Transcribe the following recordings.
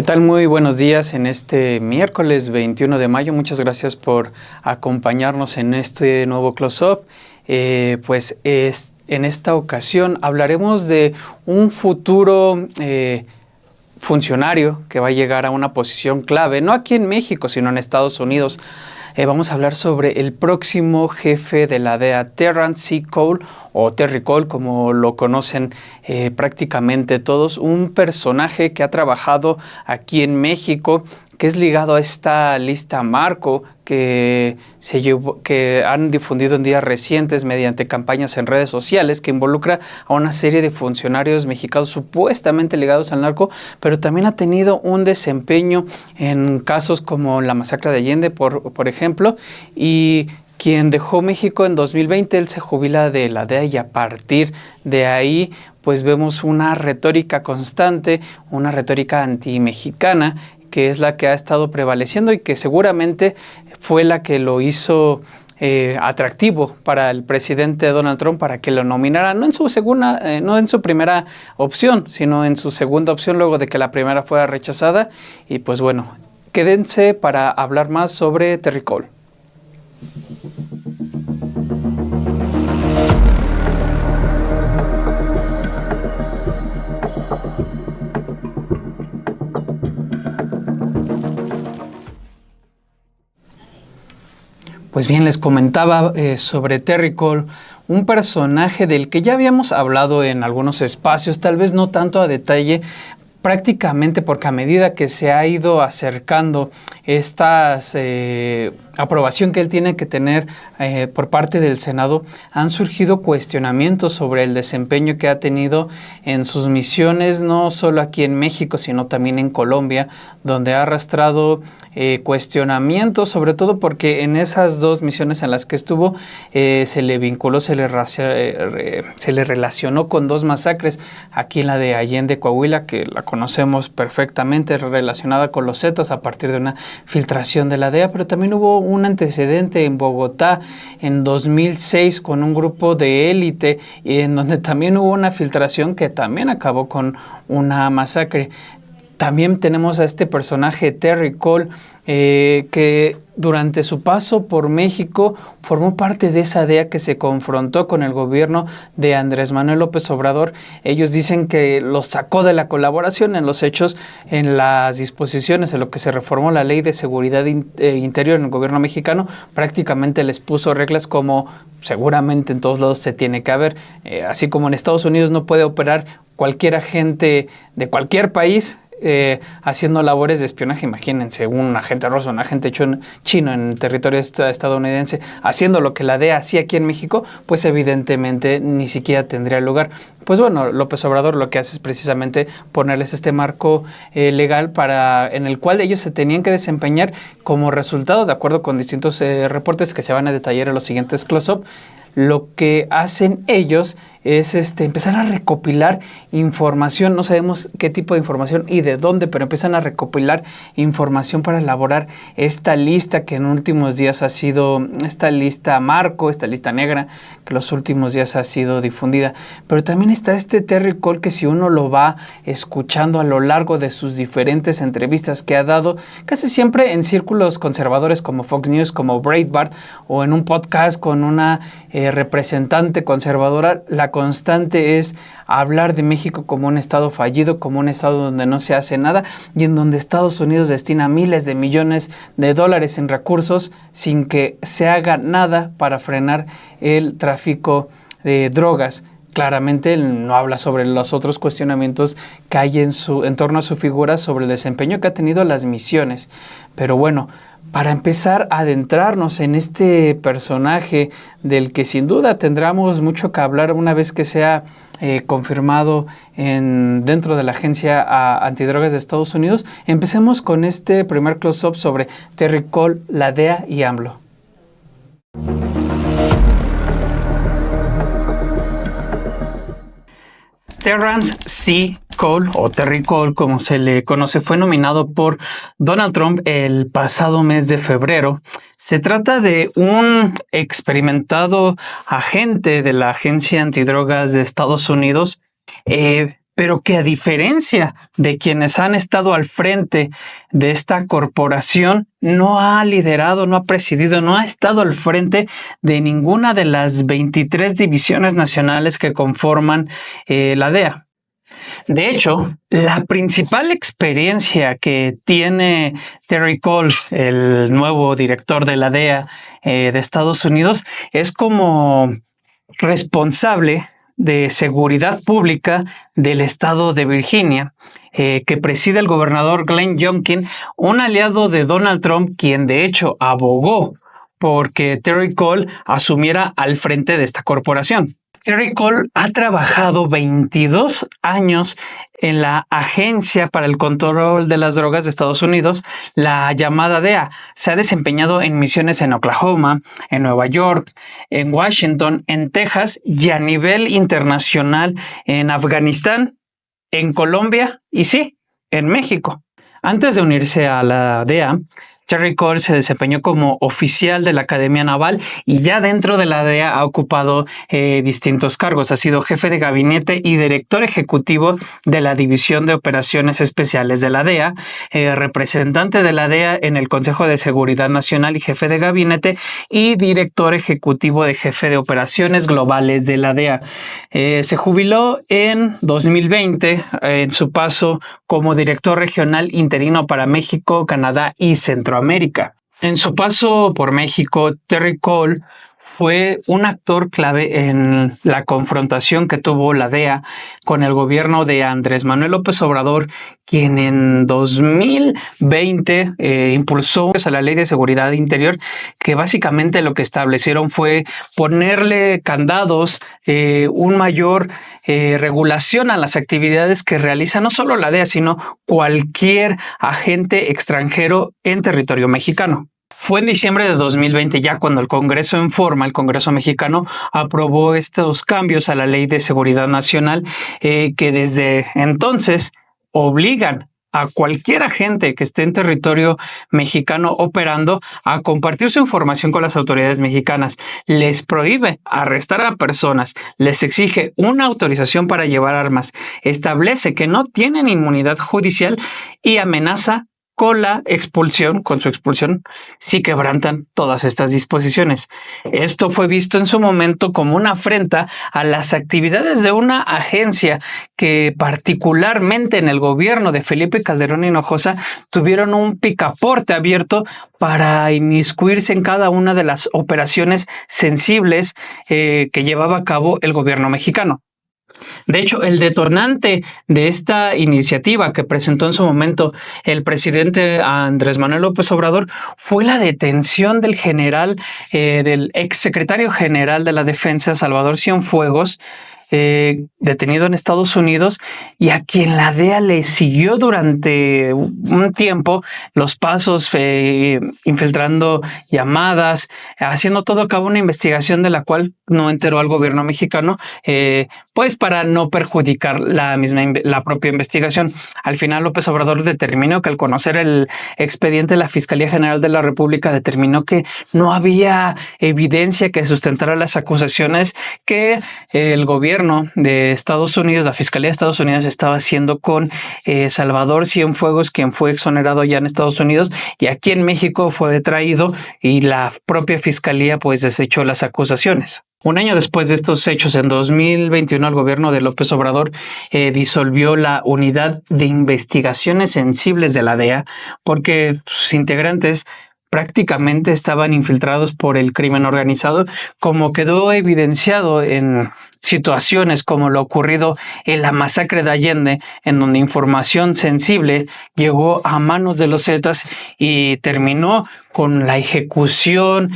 ¿Qué tal? Muy buenos días en este miércoles 21 de mayo. Muchas gracias por acompañarnos en este nuevo close-up. En esta ocasión hablaremos de un futuro funcionario que va a llegar a una posición clave, no aquí en México, sino en Estados Unidos. Vamos a hablar sobre el próximo jefe de la DEA, Terrance C. Cole, o Terry Cole, como lo conocen prácticamente todos, un personaje que ha trabajado aquí en México, que es ligado a esta lista Marco que han difundido en días recientes mediante campañas en redes sociales que involucra a una serie de funcionarios mexicanos supuestamente ligados al narco, pero también ha tenido un desempeño en casos como la masacre de Allende, por ejemplo, y quien dejó México en 2020, él se jubila de la DEA y a partir de ahí pues vemos una retórica constante, una retórica anti-mexicana, que es la que ha estado prevaleciendo y que seguramente fue la que lo hizo atractivo para el presidente Donald Trump para que lo nominara, no en su primera opción, sino en su segunda opción luego de que la primera fuera rechazada. Y pues bueno, quédense para hablar más sobre Terry Cole. Pues bien, les comentaba sobre Terry Cole, un personaje del que ya habíamos hablado en algunos espacios, tal vez no tanto a detalle, prácticamente porque a medida que se ha ido acercando esta aprobación que él tiene que tener por parte del Senado, han surgido cuestionamientos sobre el desempeño que ha tenido en sus misiones, no solo aquí en México, sino también en Colombia, donde ha arrastrado cuestionamientos, sobre todo porque en esas dos misiones en las que estuvo se le vinculó, se le relacionó con dos masacres, aquí en la de Allende, Coahuila, que la conocemos perfectamente, relacionada con los Zetas a partir de una filtración de la DEA, pero también hubo un antecedente en Bogotá en 2006 con un grupo de élite, en donde también hubo una filtración que también acabó con una masacre. También tenemos a este personaje, Terry Cole, que durante su paso por México formó parte de esa DEA que se confrontó con el gobierno de Andrés Manuel López Obrador. Ellos dicen que los sacó de la colaboración en los hechos, en las disposiciones, en lo que se reformó la Ley de Seguridad Interior en el gobierno mexicano. Prácticamente les puso reglas como seguramente en todos lados se tiene que haber. Así como en Estados Unidos no puede operar cualquier agente de cualquier país, haciendo labores de espionaje. Imagínense un agente ruso, un agente chino en territorio estadounidense haciendo lo que la DEA hacía aquí en México, pues evidentemente ni siquiera tendría lugar. Pues bueno, López Obrador lo que hace es precisamente ponerles este marco legal en el cual ellos se tenían que desempeñar como resultado, de acuerdo con distintos reportes que se van a detallar en los siguientes close-up. Lo que hacen ellos es empezar a recopilar información, no sabemos qué tipo de información y de dónde, pero empiezan a recopilar información para elaborar esta lista que en últimos días ha sido, esta lista Marco, esta lista negra, que los últimos días ha sido difundida. Pero también está este Terry Cole, que si uno lo va escuchando a lo largo de sus diferentes entrevistas que ha dado, casi siempre en círculos conservadores como Fox News, como Breitbart, o en un podcast con una representante conservadora, la constante es hablar de México como un estado fallido, como un estado donde no se hace nada y en donde Estados Unidos destina miles de millones de dólares en recursos sin que se haga nada para frenar el tráfico de drogas. Claramente él no habla sobre los otros cuestionamientos que hay en torno a su figura, sobre el desempeño que ha tenido las misiones. Pero bueno, para empezar a adentrarnos en este personaje del que sin duda tendremos mucho que hablar una vez que sea confirmado dentro de la Agencia Antidrogas de Estados Unidos, empecemos con este primer close-up sobre Terry Cole, la DEA y AMLO. Terrance C. Cole, o Terry Cole, como se le conoce, fue nominado por Donald Trump el pasado mes de febrero. Se trata de un experimentado agente de la Agencia Antidrogas de Estados Unidos, pero que a diferencia de quienes han estado al frente de esta corporación, no ha liderado, no ha presidido, no ha estado al frente de ninguna de las 23 divisiones nacionales que conforman la DEA. De hecho, la principal experiencia que tiene Terry Cole, el nuevo director de la DEA de Estados Unidos, es como responsable de seguridad pública del estado de Virginia, que preside el gobernador Glenn Youngkin, un aliado de Donald Trump, quien de hecho abogó porque Terry Cole asumiera al frente de esta corporación. Terry Cole ha trabajado 22 años en la Agencia para el Control de las Drogas de Estados Unidos, la llamada DEA. Se ha desempeñado en misiones en Oklahoma, en Nueva York, en Washington, en Texas y a nivel internacional en Afganistán, en Colombia y sí, en México. Antes de unirse a la DEA, Terry Cole se desempeñó como oficial de la Academia Naval y ya dentro de la DEA ha ocupado distintos cargos. Ha sido jefe de gabinete y director ejecutivo de la División de Operaciones Especiales de la DEA, representante de la DEA en el Consejo de Seguridad Nacional y jefe de gabinete y director ejecutivo de jefe de operaciones globales de la DEA. Se jubiló en 2020 en su paso como director regional interino para México, Canadá y Centroamérica. En su paso por México, Terry Cole fue un actor clave en la confrontación que tuvo la DEA con el gobierno de Andrés Manuel López Obrador, quien en 2020 impulsó a la Ley de Seguridad Interior, que básicamente lo que establecieron fue ponerle candados, un mayor regulación a las actividades que realiza no solo la DEA, sino cualquier agente extranjero en territorio mexicano. Fue en diciembre de 2020 ya cuando el Congreso en forma, el Congreso mexicano, aprobó estos cambios a la Ley de Seguridad Nacional que desde entonces obligan a cualquier agente que esté en territorio mexicano operando a compartir su información con las autoridades mexicanas. Les prohíbe arrestar a personas, les exige una autorización para llevar armas, establece que no tienen inmunidad judicial y amenaza con la expulsión, con su expulsión, si quebrantan todas estas disposiciones. Esto fue visto en su momento como una afrenta a las actividades de una agencia que particularmente en el gobierno de Felipe Calderón Hinojosa tuvieron un picaporte abierto para inmiscuirse en cada una de las operaciones sensibles que llevaba a cabo el gobierno mexicano. De hecho, el detonante de esta iniciativa que presentó en su momento el presidente Andrés Manuel López Obrador fue la detención del del exsecretario general de la Defensa, Salvador Cienfuegos, detenido en Estados Unidos y a quien la DEA le siguió durante un tiempo los pasos, infiltrando llamadas, haciendo todo a cabo una investigación de la cual no enteró al gobierno mexicano, pues para no perjudicar la propia investigación. Al final López Obrador determinó que al conocer el expediente, la Fiscalía General de la República determinó que no había evidencia que sustentara las acusaciones que el gobierno de Estados Unidos, la Fiscalía de Estados Unidos estaba haciendo con Salvador Cienfuegos, quien fue exonerado ya en Estados Unidos y aquí en México fue detraído y la propia Fiscalía pues desechó las acusaciones. Un año después de estos hechos, en 2021, el gobierno de López Obrador disolvió la Unidad de Investigaciones Sensibles de la DEA porque sus integrantes prácticamente estaban infiltrados por el crimen organizado, como quedó evidenciado en situaciones como lo ocurrido en la masacre de Allende, en donde información sensible llegó a manos de los Zetas y terminó con la ejecución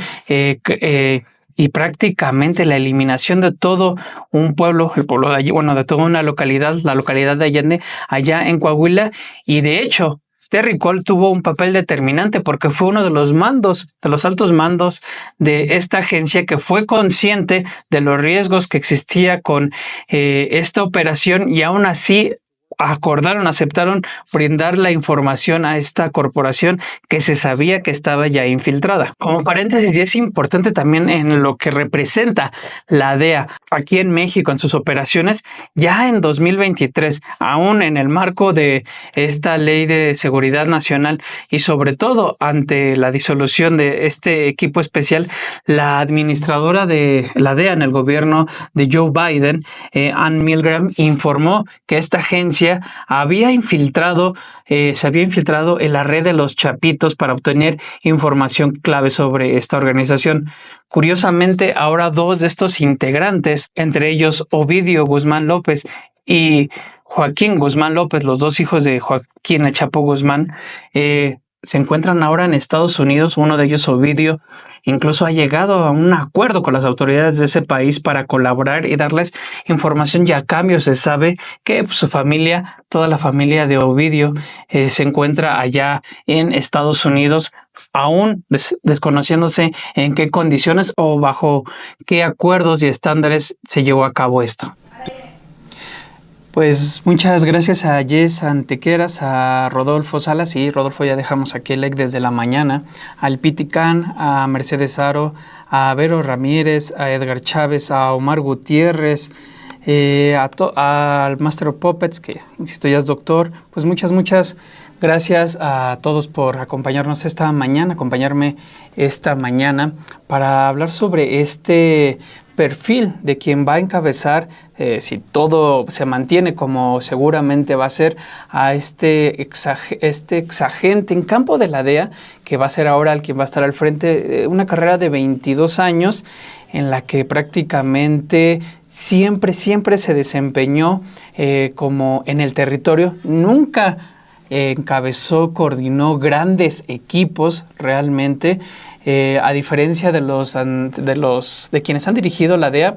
y prácticamente la eliminación de todo un pueblo, el pueblo de allí, bueno, de toda una localidad, la localidad de Allende, allá en Coahuila, y de hecho Terry Cole tuvo un papel determinante porque fue uno de los mandos, de los altos mandos de esta agencia que fue consciente de los riesgos que existía con esta operación y aún así aceptaron brindar la información a esta corporación que se sabía que estaba ya infiltrada. Como paréntesis, y es importante también en lo que representa la DEA aquí en México en sus operaciones, ya en 2023, aún en el marco de esta ley de seguridad nacional y sobre todo ante la disolución de este equipo especial, la administradora de la DEA en el gobierno de Joe Biden, Ann Milgram, informó que esta agencia se había infiltrado en la red de los Chapitos para obtener información clave sobre esta organización. Curiosamente, ahora dos de estos integrantes, entre ellos Ovidio Guzmán López y Joaquín Guzmán López, los dos hijos de Joaquín El Chapo Guzmán, se encuentran ahora en Estados Unidos. Uno de ellos, Ovidio, incluso ha llegado a un acuerdo con las autoridades de ese país para colaborar y darles información, y a cambio se sabe que su familia, toda la familia de Ovidio, se encuentra allá en Estados Unidos, aún desconociéndose en qué condiciones o bajo qué acuerdos y estándares se llevó a cabo esto. Pues muchas gracias a Jess Antequeras, a Rodolfo Salas, y Rodolfo, ya dejamos aquí el like desde la mañana, al Piticán, a Mercedes Aro, a Vero Ramírez, a Edgar Chávez, a Omar Gutiérrez, al Master of Puppets, que insisto ya es doctor. Pues muchas gracias a todos por acompañarme esta mañana para hablar sobre este perfil de quien va a encabezar, si todo se mantiene como seguramente va a ser, a este exagente en campo de la DEA, que va a ser ahora el quien va a estar al frente, una carrera de 22 años en la que prácticamente siempre se desempeñó como en el territorio. Nunca encabezó, coordinó grandes equipos realmente, a diferencia de quienes han dirigido la DEA.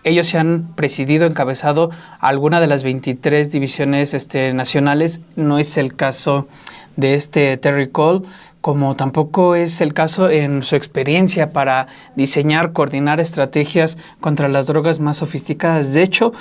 Ellos se han presidido, encabezado alguna de las 23 divisiones nacionales. No es el caso de Terry Cole, como tampoco es el caso en su experiencia para diseñar, coordinar estrategias contra las drogas más sofisticadas. De hecho,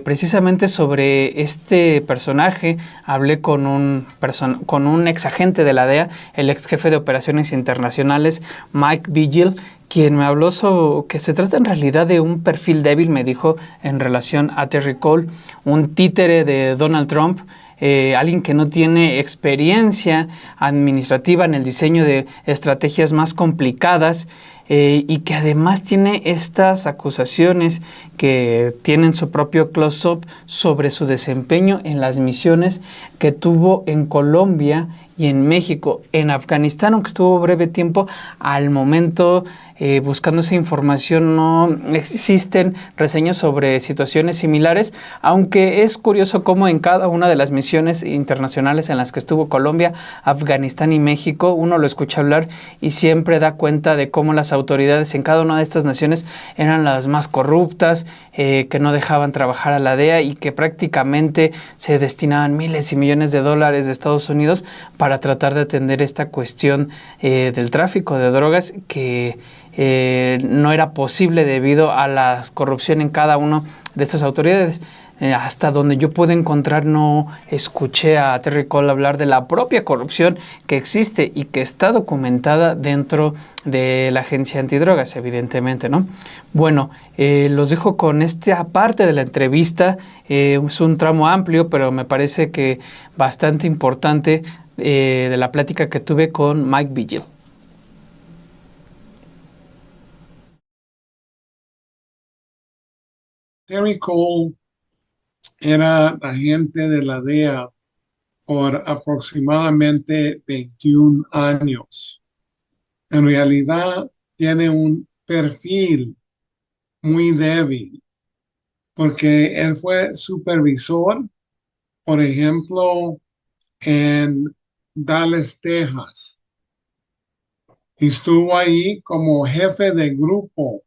precisamente sobre este personaje hablé con un ex agente de la DEA, el ex jefe de operaciones internacionales, Mike Vigil, quien me habló sobre que se trata en realidad de un perfil débil, me dijo, en relación a Terry Cole, un títere de Donald Trump, alguien que no tiene experiencia administrativa en el diseño de estrategias más complicadas, y que además tiene estas acusaciones que tienen su propio close-up sobre su desempeño en las misiones que tuvo en Colombia y en México. En Afganistán, aunque estuvo breve tiempo, al momento buscando esa información no existen reseñas sobre situaciones similares, aunque es curioso cómo en cada una de las misiones internacionales en las que estuvo Colombia, Afganistán y México, uno lo escucha hablar y siempre da cuenta de cómo las autoridades en cada una de estas naciones eran las más corruptas, que no dejaban trabajar a la DEA y que prácticamente se destinaban miles y millones de dólares de Estados Unidos para tratar de atender esta cuestión del tráfico de drogas, que no era posible debido a la corrupción en cada una de estas autoridades. Hasta donde yo pude encontrar, no escuché a Terry Cole hablar de la propia corrupción que existe y que está documentada dentro de la agencia antidrogas, evidentemente, ¿no? Bueno, los dejo con esta parte de la entrevista. Es un tramo amplio, pero me parece que bastante importante, de la plática que tuve con Mike Vigil. Terry Cole era agente de la DEA por aproximadamente 21 años. En realidad tiene un perfil muy débil porque él fue supervisor, por ejemplo, en Dallas, Texas. Estuvo ahí como jefe de grupo,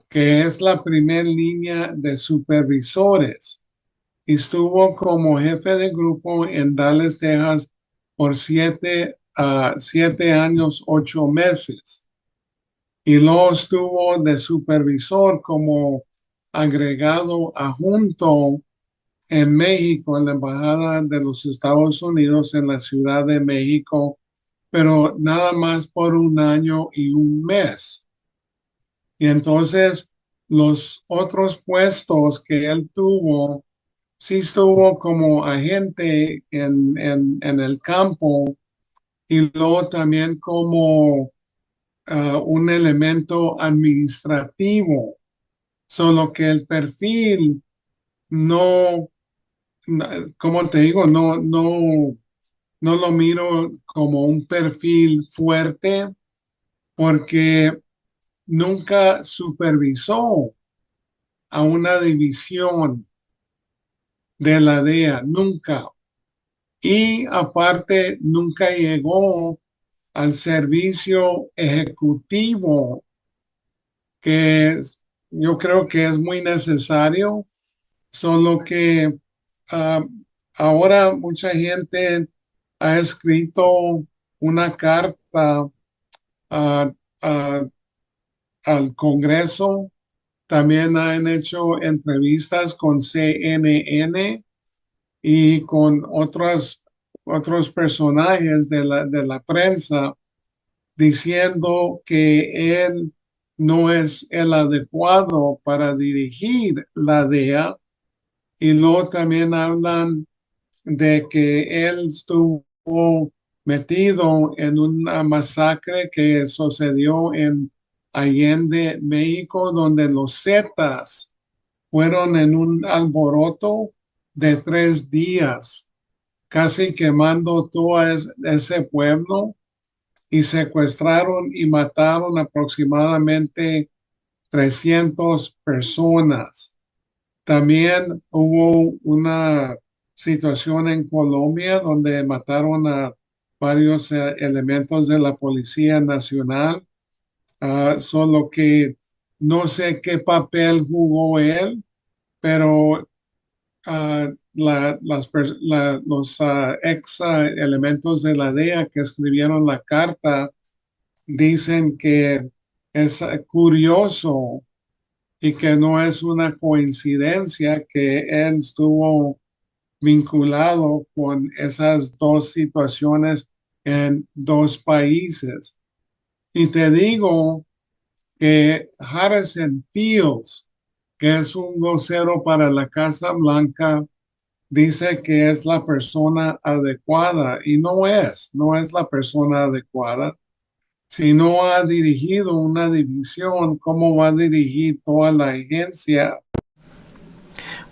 que es la primera línea de supervisores. Estuvo como jefe de grupo en Dallas, Texas, por 7 años, 8 meses. Y luego estuvo de supervisor como agregado adjunto en México, en la Embajada de los Estados Unidos en la Ciudad de México, pero nada más por 1 año y 1 mes. Y entonces los otros puestos que él tuvo, sí estuvo como agente en el campo y luego también como un elemento administrativo, solo que el perfil no, como te digo, no lo miro como un perfil fuerte porque nunca supervisó a una división de la DEA, nunca. Y aparte, nunca llegó al servicio ejecutivo, yo creo que es muy necesario, solo que ah, ahora mucha gente ha escrito una carta ah, ah, al Congreso, también han hecho entrevistas con CNN y con otros personajes de la prensa diciendo que él no es el adecuado para dirigir la DEA. Y luego también hablan de que él estuvo metido en una masacre que sucedió en Allende, México, donde los Zetas fueron en un alboroto de 3 días, casi quemando todo ese pueblo y secuestraron y mataron aproximadamente 300 personas. También hubo una situación en Colombia donde mataron a varios elementos de la Policía Nacional, solo que no sé qué papel jugó él, pero los ex elementos de la DEA que escribieron la carta dicen que es curioso y que no es una coincidencia que él estuvo vinculado con esas dos situaciones en 2 países. Y te digo que Harrison Fields, que es un vocero para la Casa Blanca, dice que es la persona adecuada y no es la persona adecuada. Si no ha dirigido una división, ¿cómo va a dirigir toda la agencia?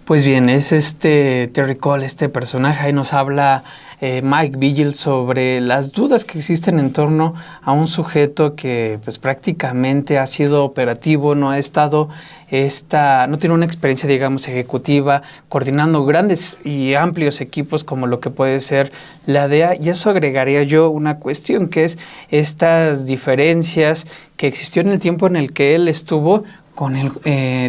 Pues bien, es Terry Cole, este personaje, ahí nos habla Mike Vigil sobre las dudas que existen en torno a un sujeto que pues prácticamente ha sido operativo, no ha estado, no tiene una experiencia, digamos, ejecutiva, coordinando grandes y amplios equipos como lo que puede ser la DEA, y eso agregaría yo una cuestión que es estas diferencias que existió en el tiempo en el que él estuvo con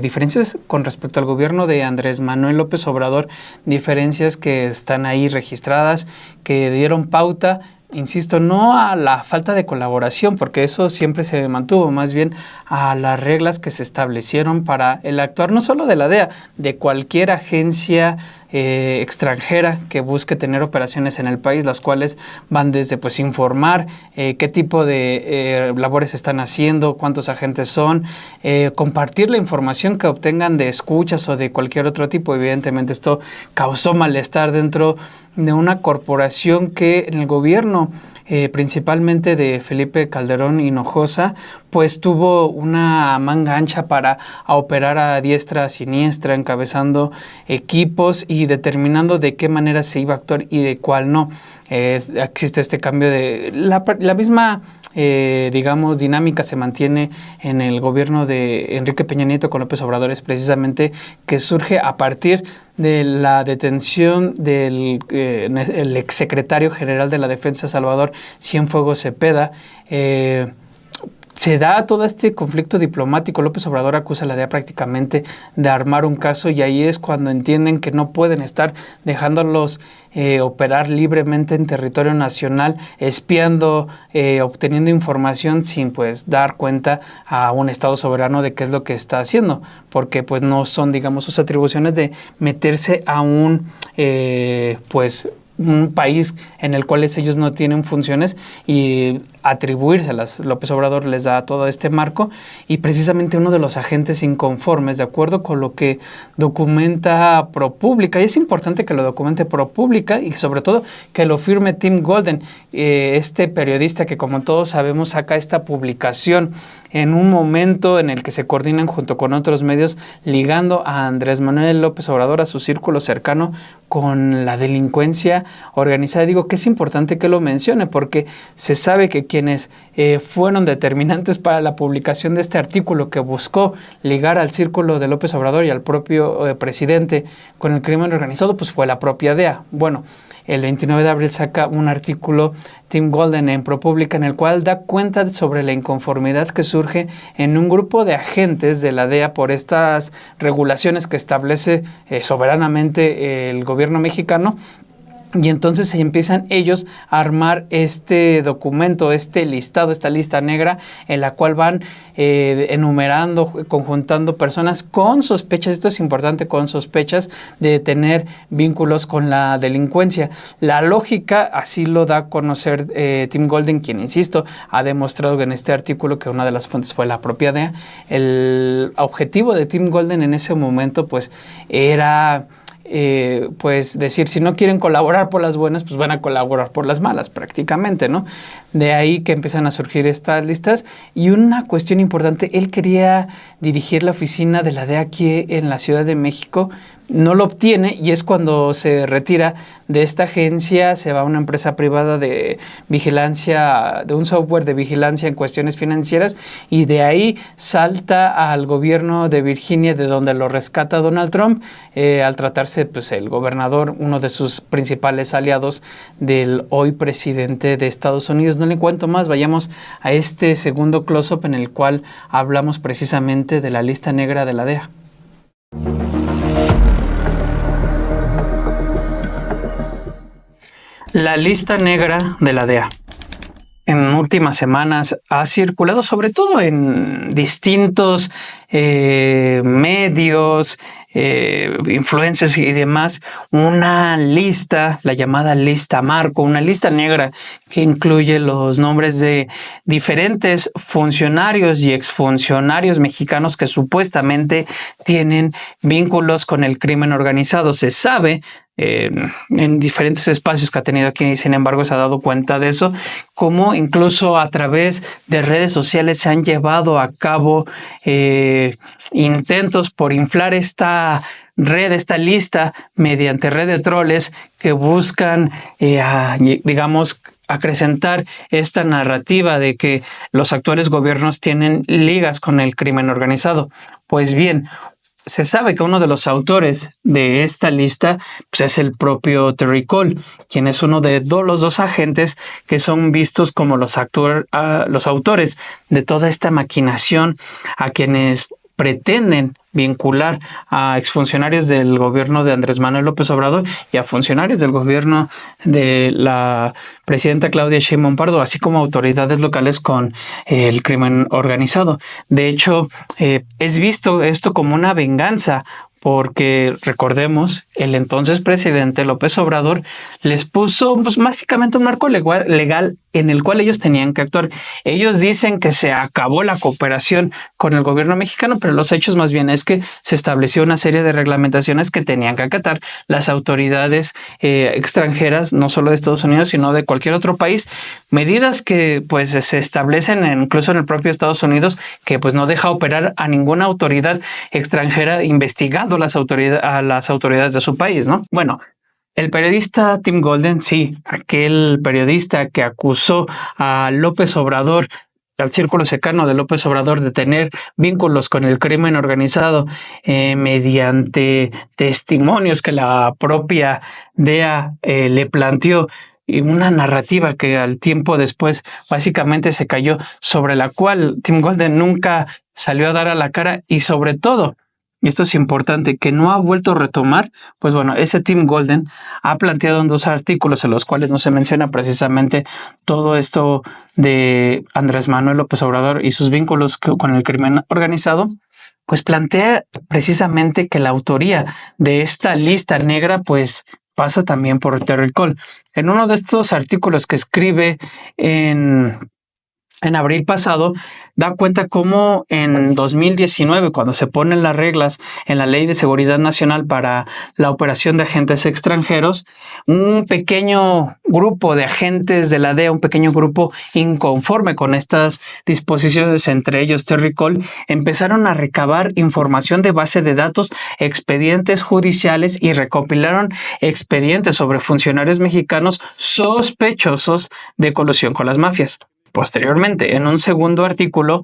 diferencias con respecto al gobierno de Andrés Manuel López Obrador, diferencias que están ahí registradas, que dieron pauta, insisto, no a la falta de colaboración, porque eso siempre se mantuvo, más bien a las reglas que se establecieron para el actuar no solo de la DEA, de cualquier agencia extranjera que busque tener operaciones en el país, las cuales van desde pues informar qué tipo de labores están haciendo, cuántos agentes son, compartir la información que obtengan de escuchas o de cualquier otro tipo. Evidentemente esto causó malestar dentro de una corporación que en el gobierno principalmente de Felipe Calderón Hinojosa, pues tuvo una manga ancha para operar a diestra, a siniestra, encabezando equipos y determinando de qué manera se iba a actuar y de cuál no. Existe este cambio de la misma digamos, dinámica se mantiene en el gobierno de Enrique Peña Nieto con López Obrador, es precisamente que surge a partir de la detención del el exsecretario general de la Defensa, Salvador Cienfuegos Cepeda. se da todo este conflicto diplomático. López Obrador acusa a la DEA prácticamente de armar un caso y ahí es cuando entienden que no pueden estar dejándolos operar libremente en territorio nacional, espiando, obteniendo información sin pues dar cuenta a un Estado soberano de qué es lo que está haciendo, porque pues no son, digamos, sus atribuciones de meterse a un un país en el cual ellos no tienen funciones y atribuírselas. López Obrador les da todo este marco y precisamente uno de los agentes inconformes, de acuerdo con lo que documenta ProPublica, y es importante que lo documente ProPublica y sobre todo que lo firme Tim Golden, este periodista que, como todos sabemos, saca esta publicación en un momento en el que se coordinan junto con otros medios ligando a Andrés Manuel López Obrador, a su círculo cercano, con la delincuencia organizada. Digo que es importante que lo mencione porque se sabe que quienes fueron determinantes para la publicación de este artículo que buscó ligar al círculo de López Obrador y al propio presidente con el crimen organizado, pues fue la propia DEA. Bueno, el 29 de abril saca un artículo Tim Golden en ProPublica en el cual da cuenta sobre la inconformidad que surge en un grupo de agentes de la DEA por estas regulaciones que establece soberanamente el gobierno mexicano. Y entonces se empiezan ellos a armar este documento, este listado, esta lista negra en la cual van enumerando, conjuntando personas con sospechas, esto es importante, con sospechas de tener vínculos con la delincuencia. La lógica así lo da a conocer Tim Golden, quien, insisto, ha demostrado en este artículo que una de las fuentes fue la propia DEA. El objetivo de Tim Golden en ese momento pues era... pues decir, si no quieren colaborar por las buenas, pues van a colaborar por las malas prácticamente, ¿no? De ahí que empiezan a surgir estas listas. Y una cuestión importante, él quería dirigir la oficina de la DEA aquí en la Ciudad de México, no lo obtiene y es cuando se retira de esta agencia, se va a una empresa privada de vigilancia, de un software de vigilancia en cuestiones financieras, y de ahí salta al gobierno de Virginia, de donde lo rescata Donald Trump, al tratarse pues el gobernador, uno de sus principales aliados del hoy presidente de Estados Unidos. No le cuento más, vayamos a este segundo close-up en el cual hablamos precisamente de la lista negra de la DEA. La lista negra de la DEA en últimas semanas ha circulado sobre todo en distintos medios, influencers y demás, una lista, la llamada lista marco, una lista negra que incluye los nombres de diferentes funcionarios y exfuncionarios mexicanos que supuestamente tienen vínculos con el crimen organizado. Se sabe en diferentes espacios que ha tenido aquí, sin embargo, se ha dado cuenta de eso, como incluso a través de redes sociales se han llevado a cabo intentos por inflar esta red, esta lista, mediante red de troles que buscan, digamos, acrecentar esta narrativa de que los actuales gobiernos tienen ligas con el crimen organizado. Pues bien, se sabe que uno de los autores de esta lista pues, es el propio Terry Cole, quien es uno de los dos agentes que son vistos como los autores de toda esta maquinación, a quienes pretenden vincular a exfuncionarios del gobierno de Andrés Manuel López Obrador y a funcionarios del gobierno de la presidenta Claudia Sheinbaum Pardo, así como autoridades locales con el crimen organizado. De hecho, es visto esto como una venganza, porque recordemos, el entonces presidente López Obrador les puso pues, básicamente un marco legal en el cual ellos tenían que actuar. Ellos dicen que se acabó la cooperación con el gobierno mexicano, pero los hechos más bien es que se estableció una serie de reglamentaciones que tenían que acatar las autoridades extranjeras, no solo de Estados Unidos, sino de cualquier otro país. Medidas que pues se establecen incluso en el propio Estados Unidos, que pues no deja operar a ninguna autoridad extranjera investigando a las autoridades de su país, ¿no? Bueno, el periodista Tim Golden, sí, aquel periodista que acusó a López Obrador, al círculo cercano de López Obrador, de tener vínculos con el crimen organizado mediante testimonios que la propia DEA le planteó y una narrativa que al tiempo después básicamente se cayó, sobre la cual Tim Golden nunca salió a dar a la cara y sobre todo, y esto es importante, que no ha vuelto a retomar, pues bueno, ese Tim Golden ha planteado en 2 artículos en los cuales no se menciona precisamente todo esto de Andrés Manuel López Obrador y sus vínculos con el crimen organizado, pues plantea precisamente que la autoría de esta lista negra pues pasa también por Terry Cole. En uno de estos artículos que escribe en abril pasado, da cuenta cómo en 2019, cuando se ponen las reglas en la Ley de Seguridad Nacional para la operación de agentes extranjeros, un pequeño grupo de agentes de la DEA, un pequeño grupo inconforme con estas disposiciones, entre ellos Terry Cole, empezaron a recabar información de base de datos, expedientes judiciales y recopilaron expedientes sobre funcionarios mexicanos sospechosos de colusión con las mafias. Posteriormente, en un segundo artículo,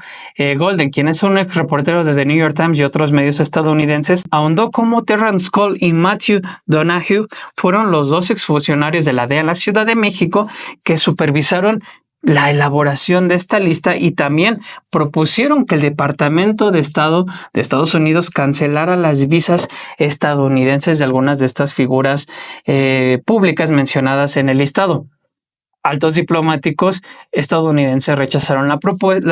Golden, quien es un ex reportero de The New York Times y otros medios estadounidenses, ahondó cómo Terrence Cole y Matthew Donahue fueron los 2 exfuncionarios de la DEA en la Ciudad de México que supervisaron la elaboración de esta lista y también propusieron que el Departamento de Estado de Estados Unidos cancelara las visas estadounidenses de algunas de estas figuras públicas mencionadas en el listado. Altos diplomáticos estadounidenses rechazaron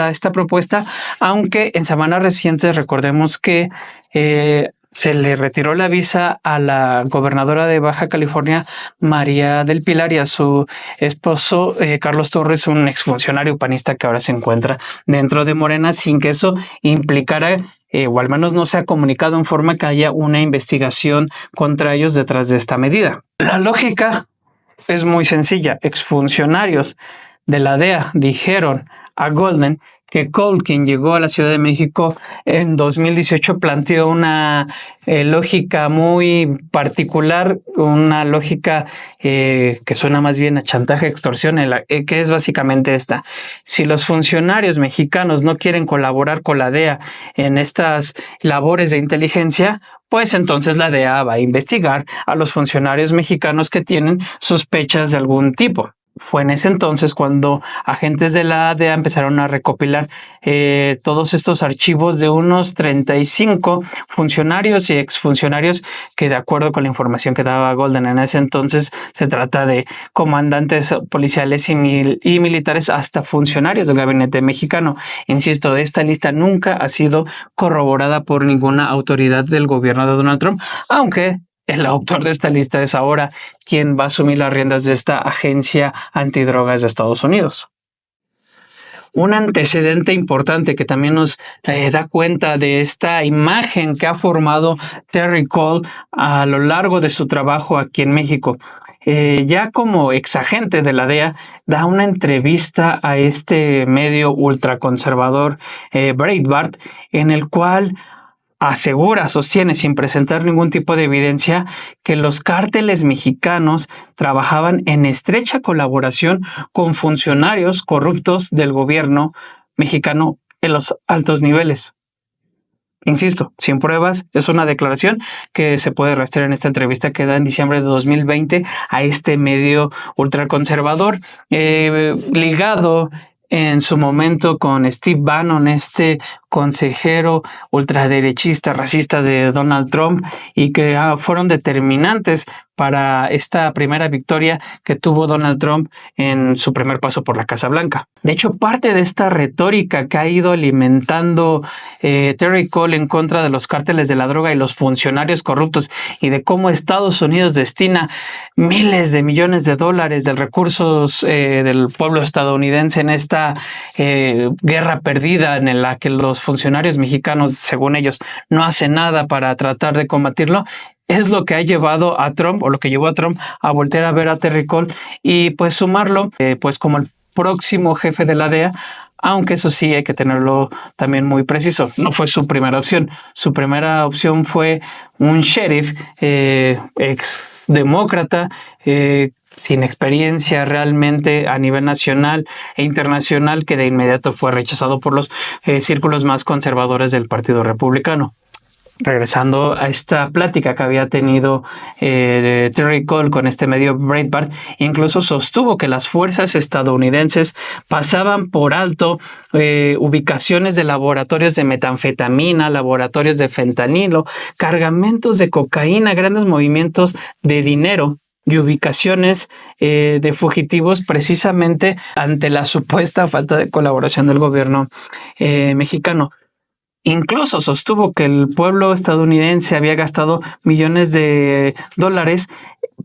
esta propuesta, aunque en semanas recientes recordemos que se le retiró la visa a la gobernadora de Baja California, María del Pilar, y a su esposo, Carlos Torres, un exfuncionario panista que ahora se encuentra dentro de Morena, sin que eso implicara, o al menos no se ha comunicado en forma que haya una investigación contra ellos detrás de esta medida. La lógica es muy sencilla. Exfuncionarios de la DEA dijeron a Golden que Cole, quien llegó a la Ciudad de México en 2018, planteó una lógica muy particular, una lógica que suena más bien a chantaje, extorsión, que es básicamente esta. Si los funcionarios mexicanos no quieren colaborar con la DEA en estas labores de inteligencia, pues entonces la DEA va a investigar a los funcionarios mexicanos que tienen sospechas de algún tipo. Fue en ese entonces cuando agentes de la DEA empezaron a recopilar todos estos archivos de unos 35 funcionarios y exfuncionarios que, de acuerdo con la información que daba Golden en ese entonces, se trata de comandantes policiales y militares hasta funcionarios del gabinete mexicano. Insisto, esta lista nunca ha sido corroborada por ninguna autoridad del gobierno de Donald Trump, aunque el autor de esta lista es ahora quien va a asumir las riendas de esta agencia antidrogas de Estados Unidos. Un antecedente importante que también nos da cuenta de esta imagen que ha formado Terry Cole a lo largo de su trabajo aquí en México. Ya como exagente de la DEA, da una entrevista a este medio ultraconservador Breitbart, en el cual sostiene sin presentar ningún tipo de evidencia que los cárteles mexicanos trabajaban en estrecha colaboración con funcionarios corruptos del gobierno mexicano en los altos niveles. Insisto, sin pruebas, es una declaración que se puede rastrear en esta entrevista que da en diciembre de 2020 a este medio ultraconservador, ligado en su momento con Steve Bannon, este consejero ultraderechista, racista de Donald Trump, y que fueron determinantes para esta primera victoria que tuvo Donald Trump en su primer paso por la Casa Blanca. De hecho, parte de esta retórica que ha ido alimentando Terry Cole en contra de los cárteles de la droga y los funcionarios corruptos, y de cómo Estados Unidos destina miles de millones de dólares de recursos del pueblo estadounidense en esta guerra perdida en la que los funcionarios mexicanos, según ellos, no hacen nada para tratar de combatirlo, es lo que ha llevado a Trump, o lo que llevó a Trump a voltear a ver a Terry Cole y pues sumarlo pues como el próximo jefe de la DEA, aunque eso sí hay que tenerlo también muy preciso. No fue su primera opción. Su primera opción fue un sheriff exdemócrata, sin experiencia realmente a nivel nacional e internacional, que de inmediato fue rechazado por los círculos más conservadores del Partido Republicano. regresando a esta plática que había tenido Terry Cole con este medio Breitbart, incluso sostuvo que las fuerzas estadounidenses pasaban por alto ubicaciones de laboratorios de metanfetamina, laboratorios de fentanilo, cargamentos de cocaína, grandes movimientos de dinero y ubicaciones de fugitivos precisamente ante la supuesta falta de colaboración del gobierno mexicano. Incluso sostuvo que el pueblo estadounidense había gastado millones de dólares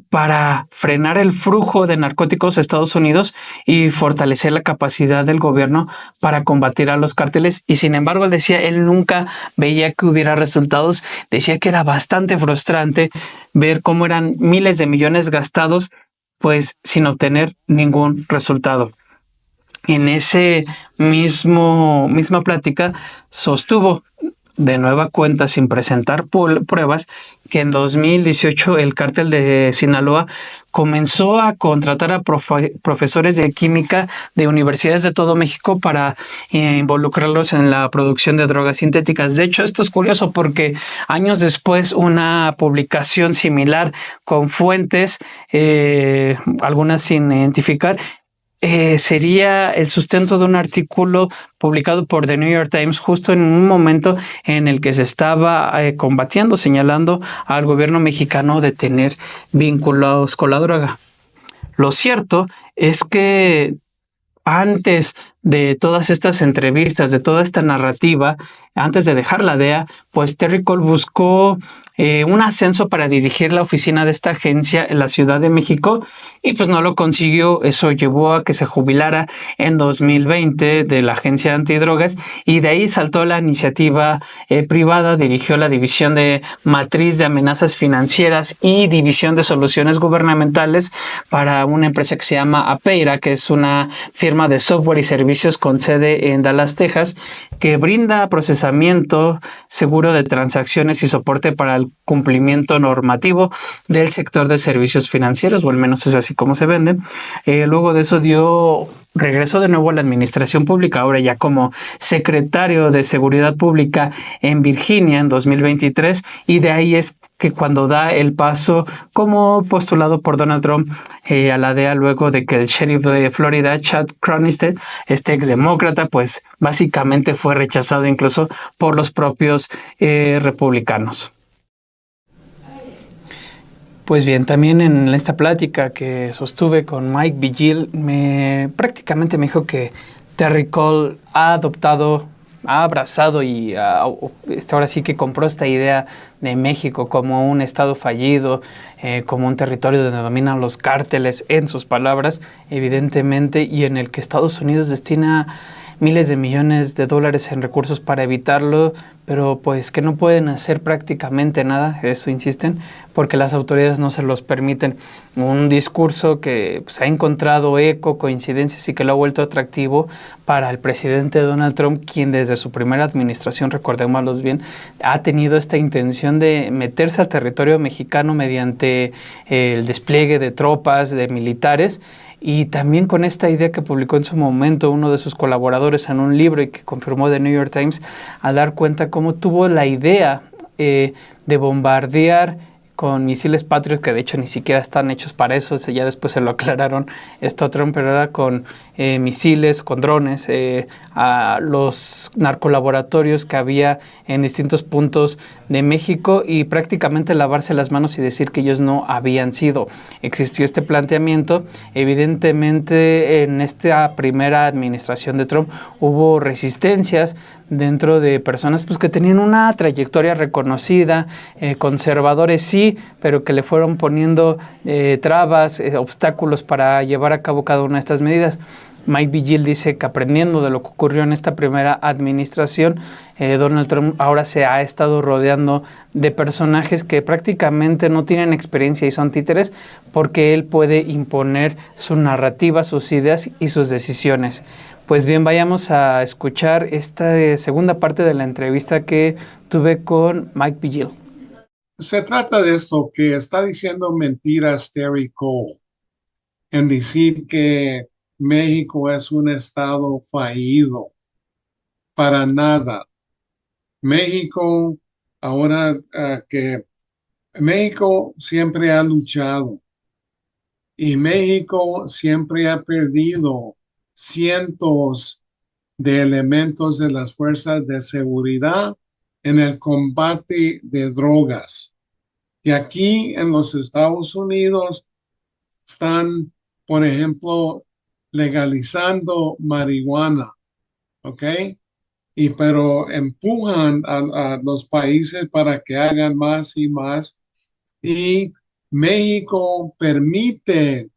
para frenar el flujo de narcóticos a Estados Unidos y fortalecer la capacidad del gobierno para combatir a los cárteles. Y sin embargo, él decía, él nunca veía que hubiera resultados. Decía que era bastante frustrante ver cómo eran miles de millones gastados, pues sin obtener ningún resultado. En ese misma plática sostuvo de nueva cuenta, sin presentar pruebas, que en 2018 el cártel de Sinaloa comenzó a contratar a profesores de química de universidades de todo México para involucrarlos en la producción de drogas sintéticas. De hecho, esto es curioso porque años después una publicación similar con fuentes, algunas sin identificar, sería el sustento de un artículo publicado por The New York Times justo en un momento en el que se estaba combatiendo, señalando al gobierno mexicano de tener vínculos con la droga. Lo cierto es que antes de todas estas entrevistas, de toda esta narrativa, antes de dejar la DEA, pues Terry Cole buscó un ascenso para dirigir la oficina de esta agencia en la Ciudad de México y pues no lo consiguió. Eso llevó a que se jubilara en 2020 de la agencia antidrogas y de ahí saltó la iniciativa privada, dirigió la división de matriz de amenazas financieras y división de soluciones gubernamentales para una empresa que se llama Apeira, que es una firma de software y servicios con sede en Dallas, Texas, que brinda procesamiento seguro de transacciones y soporte para el cumplimiento normativo del sector de servicios financieros, o al menos es así como se vende. Luego de eso regresó de nuevo a la administración pública, ahora ya como secretario de Seguridad Pública en Virginia en 2023, y de ahí es que cuando da el paso como postulado por Donald Trump a la DEA luego de que el sheriff de Florida, Chad Chronistead, este exdemócrata, pues básicamente fue rechazado incluso por los propios republicanos. Pues bien, también en esta plática que sostuve con Mike Vigil, prácticamente me dijo que Terry Cole ha abrazado y ahora sí que compró esta idea de México como un estado fallido, como un territorio donde dominan los cárteles, en sus palabras, evidentemente, y en el que Estados Unidos destina miles de millones de dólares en recursos para evitarlo, pero pues que no pueden hacer prácticamente nada, eso insisten, porque las autoridades no se los permiten. Un discurso que pues, ha encontrado eco, coincidencias y que lo ha vuelto atractivo para el presidente Donald Trump, quien desde su primera administración, recordémoslo bien, ha tenido esta intención de meterse al territorio mexicano mediante el despliegue de tropas, de militares, y también con esta idea que publicó en su momento uno de sus colaboradores en un libro y que confirmó The New York Times, a dar cuenta cómo tuvo la idea de bombardear con misiles Patriot, que de hecho ni siquiera están hechos para eso, ya después se lo aclararon esto a Trump, pero era con misiles, con drones, a los narcolaboratorios que había en distintos puntos de México y prácticamente lavarse las manos y decir que ellos no habían sido. Existió este planteamiento. Evidentemente en esta primera administración de Trump hubo resistencias dentro de personas pues, que tenían una trayectoria reconocida, conservadores sí, pero que le fueron poniendo trabas, obstáculos para llevar a cabo cada una de estas medidas. Mike Vigil dice que aprendiendo de lo que ocurrió en esta primera administración, Donald Trump ahora se ha estado rodeando de personajes que prácticamente no tienen experiencia y son títeres porque él puede imponer su narrativa, sus ideas y sus decisiones. Pues bien, vayamos a escuchar esta segunda parte de la entrevista que tuve con Mike Vigil. Se trata de esto, que está diciendo mentiras Terry Cole en decir que México es un estado fallido. Para nada. México ahora que México siempre ha luchado y México siempre ha perdido cientos de elementos de las fuerzas de seguridad en el combate de drogas. Y aquí en los Estados Unidos están, por ejemplo, legalizando marihuana, ¿ok? Y pero empujan a los países para que hagan más y más. Y México permite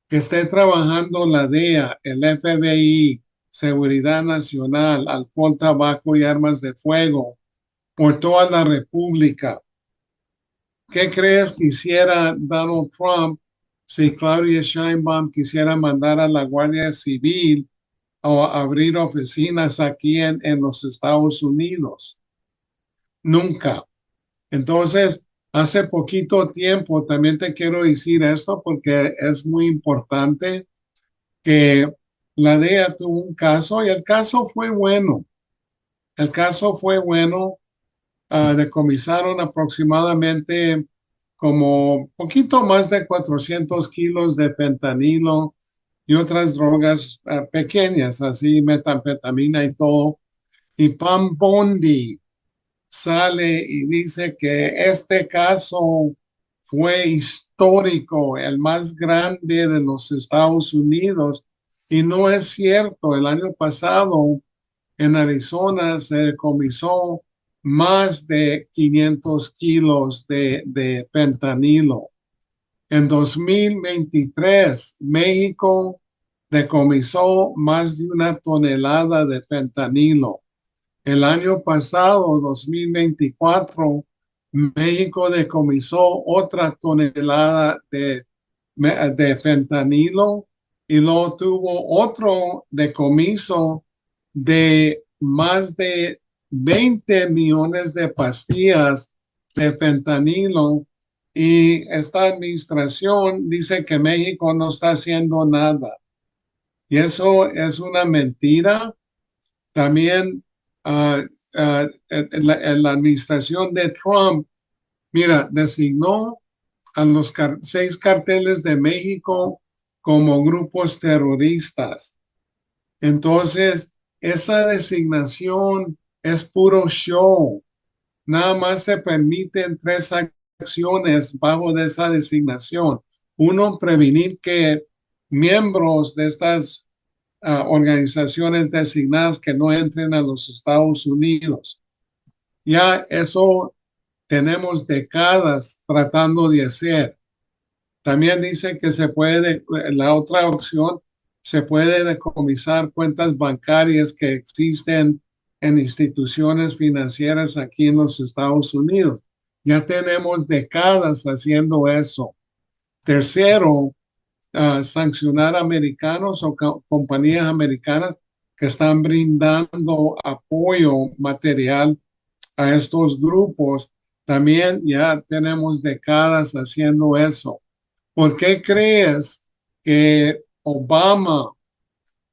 que esté trabajando la DEA, el FBI, Seguridad Nacional, Alcohol, Tabaco y Armas de Fuego por toda la República. ¿Qué crees que hiciera Donald Trump si Claudia Sheinbaum quisiera mandar a la Guardia Civil o abrir oficinas aquí en los Estados Unidos? Nunca. Entonces, hace poquito tiempo, también te quiero decir esto porque es muy importante que la DEA tuvo un caso y el caso fue bueno. El caso fue bueno. Decomisaron aproximadamente como poquito más de 400 kilos de fentanilo y otras drogas pequeñas, así metanfetamina y todo. Y Pam Bondi sale y dice que este caso fue histórico, el más grande de los Estados Unidos. Y no es cierto, el año pasado en Arizona se decomisó más de 500 kilos de fentanilo. En 2023, México decomisó más de 1 tonelada de fentanilo. El año pasado, 2024, México decomisó otra tonelada de fentanilo y luego tuvo otro decomiso de más de 20 millones de pastillas de fentanilo. Y esta administración dice que México no está haciendo nada. Y eso es una mentira. También en la administración de Trump, mira, designó a los 6 carteles de México como grupos terroristas. Entonces, esa designación es puro show. Nada más se permiten 3 acciones bajo de esa designación. Uno, prevenir que miembros de estas organizaciones designadas que no entren a los Estados Unidos. Ya eso tenemos décadas tratando de hacer. También dice que se puede, la otra opción, se puede decomisar cuentas bancarias que existen en instituciones financieras aquí en los Estados Unidos. Ya tenemos décadas haciendo eso. Tercero, sancionar americanos o compañías americanas que están brindando apoyo material a estos grupos. También ya tenemos décadas haciendo eso. ¿Por qué crees que Obama,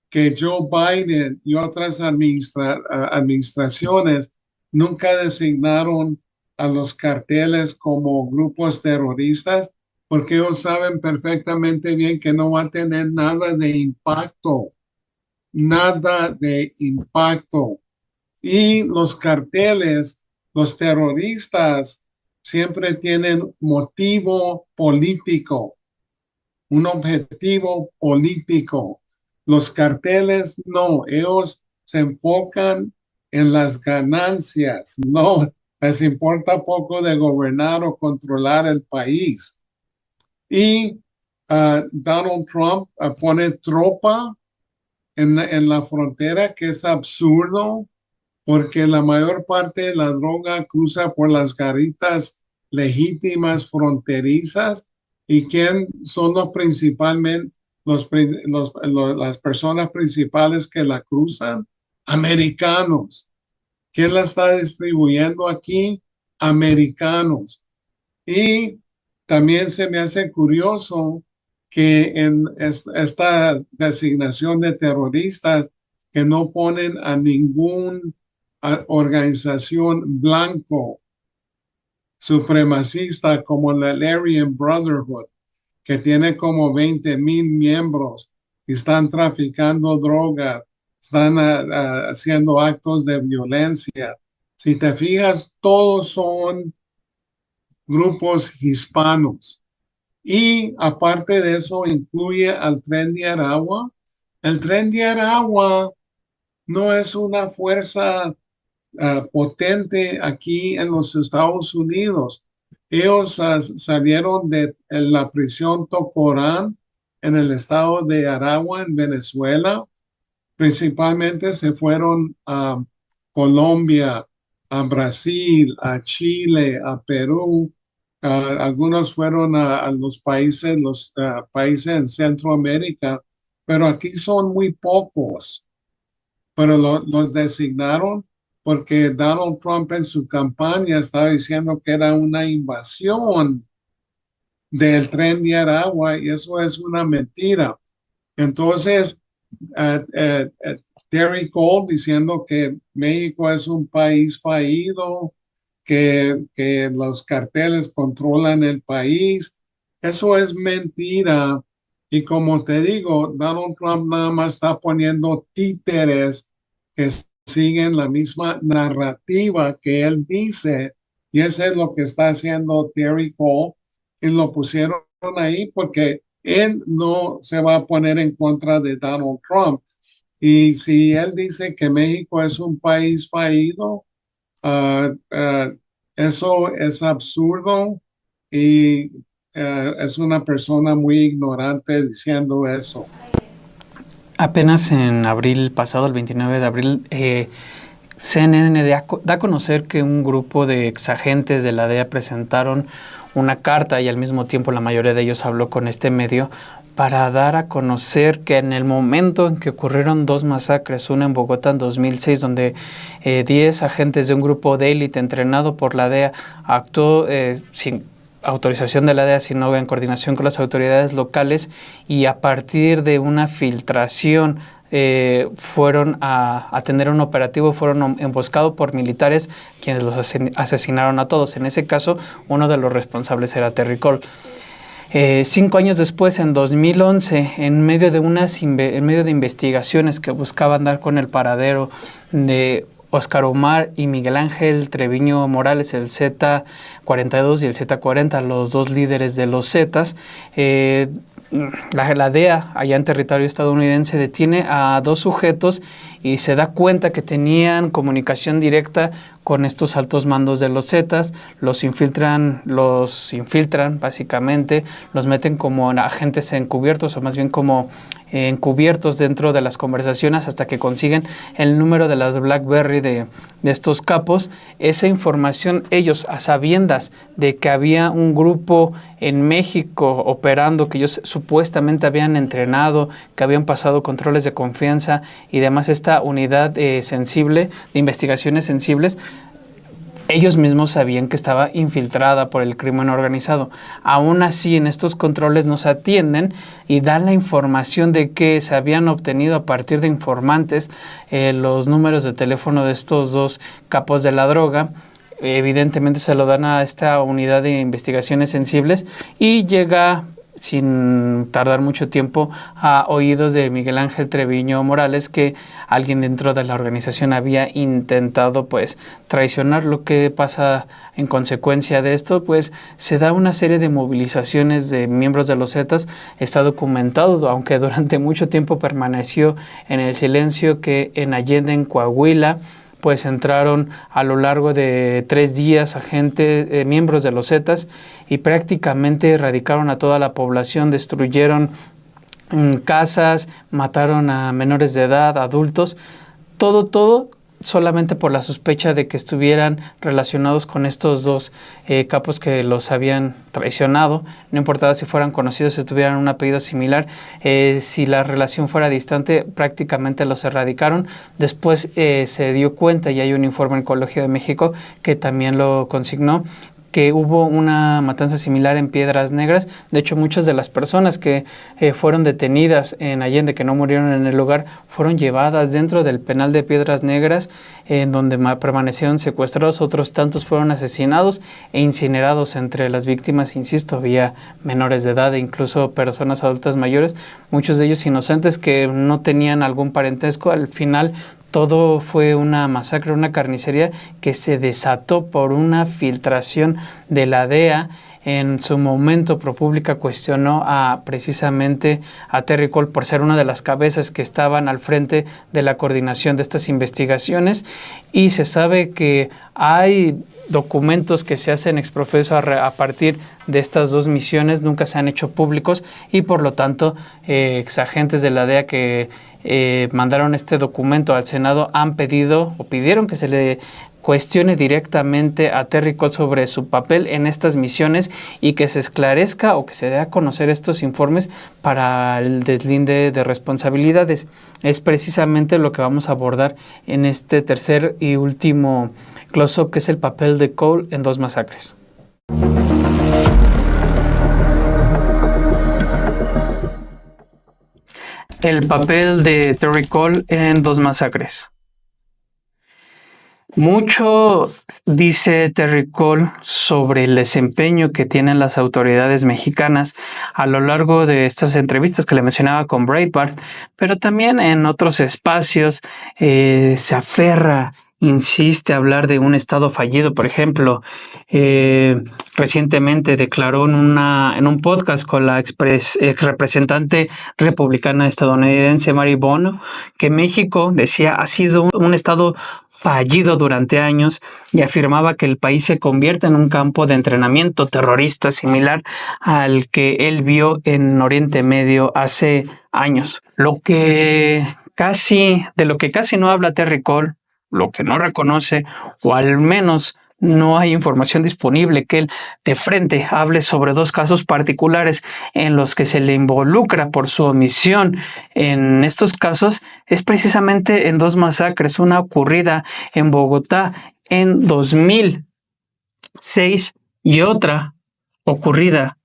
que Joe Biden y otras administraciones nunca designaron a los carteles como grupos terroristas? Porque ellos saben perfectamente bien que no va a tener nada de impacto. Y los carteles, los terroristas, siempre tienen motivo político, un objetivo político. Los carteles no, ellos se enfocan en las ganancias, no les importa poco de gobernar o controlar el país. Y Donald Trump pone tropa en la frontera, que es absurdo, porque la mayor parte de la droga cruza por las garitas legítimas fronterizas. ¿Y quién son los principalmente las personas principales que la cruzan? Americanos. ¿Quién la está distribuyendo aquí? Americanos. Y también se me hace curioso que en esta designación de terroristas que no ponen a ningún organización blanco, supremacista como el Aryan Brotherhood, que tiene como 20,000 miembros y están traficando droga, están haciendo actos de violencia. Si te fijas, todos son grupos hispanos. Y aparte de eso, incluye al Tren de Aragua. El Tren de Aragua no es una fuerza potente aquí en los Estados Unidos. Ellos salieron de la prisión Tocorán en el estado de Aragua, en Venezuela. Principalmente se fueron a Colombia, a Brasil, a Chile, a Perú. Algunos fueron a los países en Centroamérica, pero aquí son muy pocos. Pero los designaron porque Donald Trump en su campaña estaba diciendo que era una invasión del Tren de Aragua y eso es una mentira. Entonces, Terry Cole diciendo que México es un país fallido, que los carteles controlan el país. Eso es mentira. Y como te digo, Donald Trump nada más está poniendo títeres que siguen la misma narrativa que él dice. Y eso es lo que está haciendo Terry Cole. Y lo pusieron ahí porque él no se va a poner en contra de Donald Trump. Y si él dice que México es un país fallido, ah, ah, eso es absurdo y es una persona muy ignorante diciendo eso. Apenas en abril pasado, el 29 de abril, CNN da a conocer que un grupo de exagentes de la DEA presentaron una carta y al mismo tiempo la mayoría de ellos habló con este medio para dar a conocer que en el momento en que ocurrieron dos masacres, una en Bogotá en 2006, donde 10 agentes de un grupo de élite entrenado por la DEA actuó sin autorización de la DEA, sino en coordinación con las autoridades locales, y a partir de una filtración fueron a tener un operativo, fueron emboscados por militares quienes los asesinaron a todos. En ese caso, uno de los responsables era Terry Cole. 5 años después, en 2011, en medio de investigaciones que buscaban dar con el paradero de Óscar Omar y Miguel Ángel Treviño Morales, el Z-42 y el Z-40, los dos líderes de los Zetas, la DEA, allá en territorio estadounidense, detiene a 2 sujetos y se da cuenta que tenían comunicación directa con estos altos mandos de los Zetas, los infiltran básicamente, los meten como agentes encubiertos, o más bien como encubiertos dentro de las conversaciones, hasta que consiguen el número de las BlackBerry de estos capos. Esa información, ellos, a sabiendas de que había un grupo en México operando, que ellos supuestamente habían entrenado, que habían pasado controles de confianza y demás, esta unidad sensible, de investigaciones sensibles, ellos mismos sabían que estaba infiltrada por el crimen organizado. Aún así, en estos controles nos atienden y dan la información de que se habían obtenido a partir de informantes los números de teléfono de estos 2 capos de la droga. Evidentemente se lo dan a esta unidad de investigaciones sensibles y llega, sin tardar mucho tiempo, a oídos de Miguel Ángel Treviño Morales que alguien dentro de la organización había intentado pues traicionar. Lo que pasa en consecuencia de esto, pues se da una serie de movilizaciones de miembros de los Zetas. Está documentado, aunque durante mucho tiempo permaneció en el silencio, que en Allende, en Coahuila, pues entraron a lo largo de 3 días miembros de los Zetas, y prácticamente erradicaron a toda la población, destruyeron casas, mataron a menores de edad, adultos, todo solamente por la sospecha de que estuvieran relacionados con estos 2 capos que los habían traicionado. No importaba si fueran conocidos, si tuvieran un apellido similar, si la relación fuera distante, prácticamente los erradicaron. Después se dio cuenta, y hay un informe en Ecología de México que también lo consignó, que hubo una matanza similar en Piedras Negras. De hecho, muchas de las personas que fueron detenidas en Allende, que no murieron en el lugar, fueron llevadas dentro del penal de Piedras Negras, en donde permanecieron secuestrados. Otros tantos fueron asesinados e incinerados. Entre las víctimas, insisto, había menores de edad e incluso personas adultas mayores, muchos de ellos inocentes que no tenían algún parentesco. Al final, todo fue una masacre, una carnicería que se desató por una filtración de la DEA. En su momento, ProPublica cuestionó precisamente a Terry Cole por ser una de las cabezas que estaban al frente de la coordinación de estas investigaciones, y se sabe que hay documentos que se hacen exprofeso a partir de estas dos misiones, nunca se han hecho públicos, y por lo tanto exagentes de la DEA que mandaron este documento al Senado han pidieron que se le cuestione directamente a Terry Cole sobre su papel en estas misiones y que se esclarezca o que se dé a conocer estos informes para el deslinde de responsabilidades. Es precisamente lo que vamos a abordar en este tercer y último close-up, que es el papel de Cole en dos masacres. El papel de Terry Cole en dos masacres. Mucho dice Terry Cole sobre el desempeño que tienen las autoridades mexicanas a lo largo de estas entrevistas que le mencionaba con Breitbart, pero también en otros espacios se aferra, insiste a hablar de un Estado fallido. Por ejemplo, recientemente declaró en un podcast con la ex representante republicana estadounidense Mary Bono que México, decía, ha sido un Estado fallido durante años, y afirmaba que el país se convierte en un campo de entrenamiento terrorista similar al que él vio en Oriente Medio hace años. De lo que casi no habla Terry Cole, lo que no reconoce, o al menos no hay información disponible que él de frente hable sobre dos casos particulares en los que se le involucra por su omisión en estos casos, es precisamente en dos masacres, una ocurrida en Bogotá en 2006 y otra ocurrida